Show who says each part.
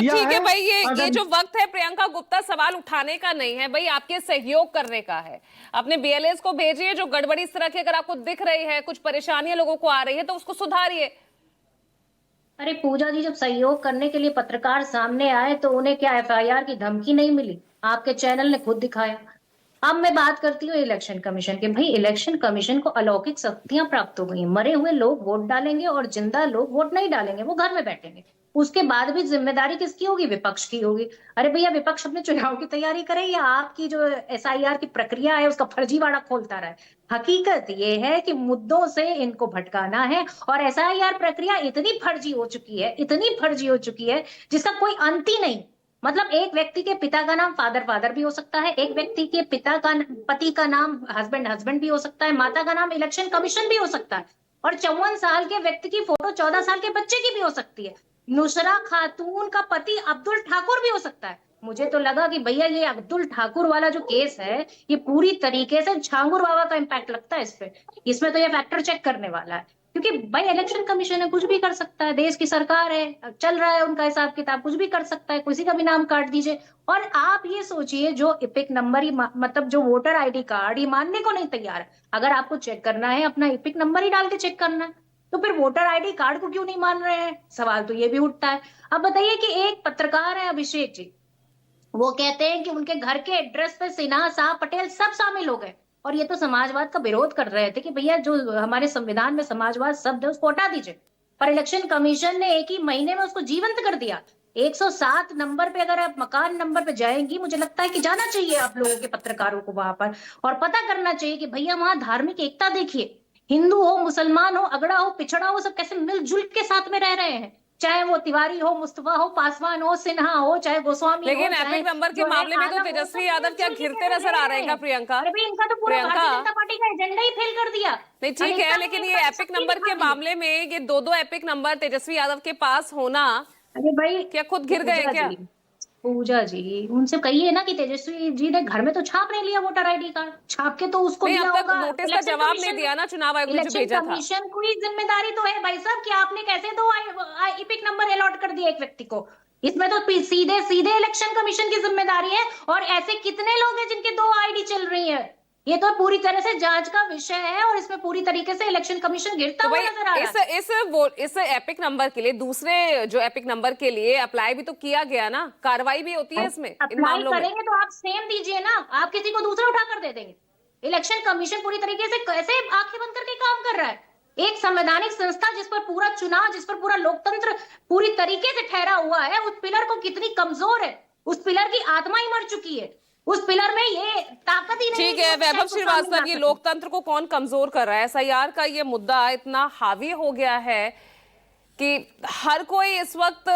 Speaker 1: किया
Speaker 2: ठीक है
Speaker 1: है।
Speaker 2: भाई, ये
Speaker 1: अगर
Speaker 2: जो वक्त है प्रियंका गुप्ता सवाल उठाने का नहीं है भाई, आपके सहयोग करने का है। अपने बीएलएस को भेजिए, जो गड़बड़ी इस तरह की अगर आपको दिख रही है, कुछ परेशानियां लोगों को आ रही है तो उसको सुधारिए।
Speaker 3: अरे पूजा जी, जब सहयोग करने के लिए पत्रकार सामने आए तो उन्हें क्या एफआईआर की धमकी नहीं मिली? आपके चैनल ने खुद दिखाया। अब मैं बात करती हूँ इलेक्शन कमीशन के। भाई, इलेक्शन कमीशन को अलौकिक शक्तियां प्राप्त हो गई हैं। मरे हुए लोग वोट डालेंगे और जिंदा लोग वोट नहीं डालेंगे, वो घर में बैठेंगे। उसके बाद भी जिम्मेदारी किसकी होगी? विपक्ष की होगी। अरे भैया, विपक्ष अपने चुनाव की तैयारी करे या आपकी जो एसआईआर की प्रक्रिया है उसका फर्जीवाड़ा खोलता रहे? हकीकत ये है कि मुद्दों से इनको भटकाना है। और एसआईआर प्रक्रिया इतनी फर्जी हो चुकी है, इतनी फर्जी हो चुकी है, जिसका कोई अंत ही नहीं। मतलब एक व्यक्ति के पिता का नाम फादर फादर भी हो सकता है, एक व्यक्ति के पिता का पति का नाम हस्बैंड हस्बैंड भी हो सकता है, माता का नाम इलेक्शन कमीशन भी हो सकता है, और 54 साल के व्यक्ति की फोटो 14 साल के बच्चे की भी हो सकती है। नुसरा खातून का पति अब्दुल ठाकुर भी हो सकता है। मुझे तो लगा कि भैया ये अब्दुल ठाकुर वाला जो केस है, ये पूरी तरीके से झांगुर बाबा का इम्पैक्ट लगता है इस पे। इसमें तो ये फैक्टर चेक करने वाला है, क्योंकि भाई इलेक्शन कमीशन है, कुछ भी कर सकता है। देश की सरकार है, चल रहा है उनका हिसाब किताब, कुछ भी कर सकता है, किसी का भी नाम काट दीजिए। और आप ये सोचिए, जो इपिक नंबर ही मतलब जो वोटर आईडी कार्ड ही मानने को नहीं तैयार है। अगर आपको चेक करना है, अपना इपिक नंबर ही डाल के चेक करना है, तो फिर वोटर आईडी कार्ड को क्यों नहीं मान रहे हैं? सवाल तो ये भी उठता है। अब बताइए कि एक पत्रकार है अभिषेक जी, वो कहते हैं कि उनके घर के एड्रेस पे सिन्हा साहब पटेल सब शामिल हो गए, और ये तो समाजवाद का विरोध कर रहे थे कि भैया जो हमारे संविधान में समाजवाद शब्द है उसको हटा दीजिए। पर इलेक्शन कमीशन ने एक ही महीने में उसको जीवंत कर दिया। 107 नंबर पे अगर आप मकान नंबर पे जाएंगी, मुझे लगता है कि जाना चाहिए आप लोगों के पत्रकारों को वहां पर, और पता करना चाहिए कि भैया वहां धार्मिक एकता देखिए। हिंदू हो, मुसलमान हो, अगड़ा हो, पिछड़ा हो, सब कैसे मिलजुल के साथ में रह रहे हैं। चाहे वो तिवारी हो, मुस्तफा हो, पासवान हो, सिन्हा हो, चाहे गोस्वामी हो,
Speaker 2: लेकिन
Speaker 3: चाहे
Speaker 2: एपिक नंबर के
Speaker 3: जो है
Speaker 2: मामले में तो
Speaker 3: आलम हो,
Speaker 2: तेजस्वी
Speaker 3: सब
Speaker 2: यादव क्या
Speaker 3: मिलजुल के
Speaker 2: घिरते
Speaker 3: कैसे
Speaker 2: नजर
Speaker 3: रह
Speaker 2: आ
Speaker 3: रहे
Speaker 2: रहे हैं क्या
Speaker 3: हैं।
Speaker 2: प्रियंका?
Speaker 3: अरे भाई, इनका तो पूरा
Speaker 2: प्रियंका,
Speaker 3: भारतीय जनता पार्टी का एजेंडा ही फेल कर दिया।
Speaker 2: नहीं ठीक है,
Speaker 3: अनेकता में
Speaker 2: लेकिन
Speaker 3: एकता
Speaker 2: ये
Speaker 3: की
Speaker 2: एपिक
Speaker 3: शक्ति
Speaker 2: नंबर
Speaker 3: दिखा
Speaker 2: के
Speaker 3: दी।
Speaker 2: मामले में ये दो दो एपिक नंबर तेजस्वी यादव के पास होना,
Speaker 3: अरे भाई,
Speaker 2: क्या खुद घिर गए
Speaker 3: पूजा
Speaker 2: क्या?
Speaker 3: जी, पूजा जी, उनसे कहिए ना कि तेजस्वी जी ने घर में तो छाप नहीं लिया वोटर आईडी कार्ड, छाप के तो उसको
Speaker 2: नहीं, अब
Speaker 3: दिया
Speaker 2: तक
Speaker 3: होगा
Speaker 2: नोटिस का
Speaker 3: इलेक्शन
Speaker 2: जवाब नहीं
Speaker 3: कमीशन ने।
Speaker 2: दिया ना चुनाव आयोग ने जो
Speaker 3: इलेक्शन
Speaker 2: भेजा था।
Speaker 3: कमीशन को ही जिम्मेदारी तो है भाई साहब कि आपने कैसे दो इपिक नंबर अलॉट कर दिया एक व्यक्ति को। इसमें तो सीधे सीधे इलेक्शन कमीशन की जिम्मेदारी है। और ऐसे कितने लोग हैं जिनके दो आईडी चल रही है? ये तो पूरी तरह से जांच का विषय है, और इसमें पूरी तरीके से इलेक्शन कमीशन गिरता
Speaker 2: तो
Speaker 3: हुआ
Speaker 2: भाई
Speaker 3: नजर आ रहा है।
Speaker 2: इस एपिक नंबर के लिए, दूसरे जो एपिक नंबर के लिए अप्लाई भी तो किया गया ना, कार्रवाई भी होती है इसमें, इन
Speaker 3: अप्लाई
Speaker 2: मामलों में।
Speaker 3: करेंगे तो आप सेम दीजिए ना, आप किसी को दूसरा उठा कर दे देंगे? इलेक्शन कमीशन पूरी तरीके से कैसे आंखें बंद करके काम कर रहा है? एक संवैधानिक संस्था जिस पर पूरा चुनाव, जिस पर पूरा लोकतंत्र पूरी तरीके से ठहरा हुआ है, उस पिलर को कितनी कमजोर है। उस पिलर की आत्मा ही मर चुकी है। उस पिलर में ये ताकत ही नहीं
Speaker 2: ठीक
Speaker 3: कि
Speaker 2: है
Speaker 3: वो
Speaker 2: वैभव
Speaker 3: सच्चाई को सामने
Speaker 2: श्रीवास्तव,
Speaker 3: ला
Speaker 2: ये
Speaker 3: सके।
Speaker 2: लोकतंत्र को कौन कमजोर कर रहा है? एसआईआर का ये मुद्दा इतना हावी हो गया है कि हर कोई इस वक्त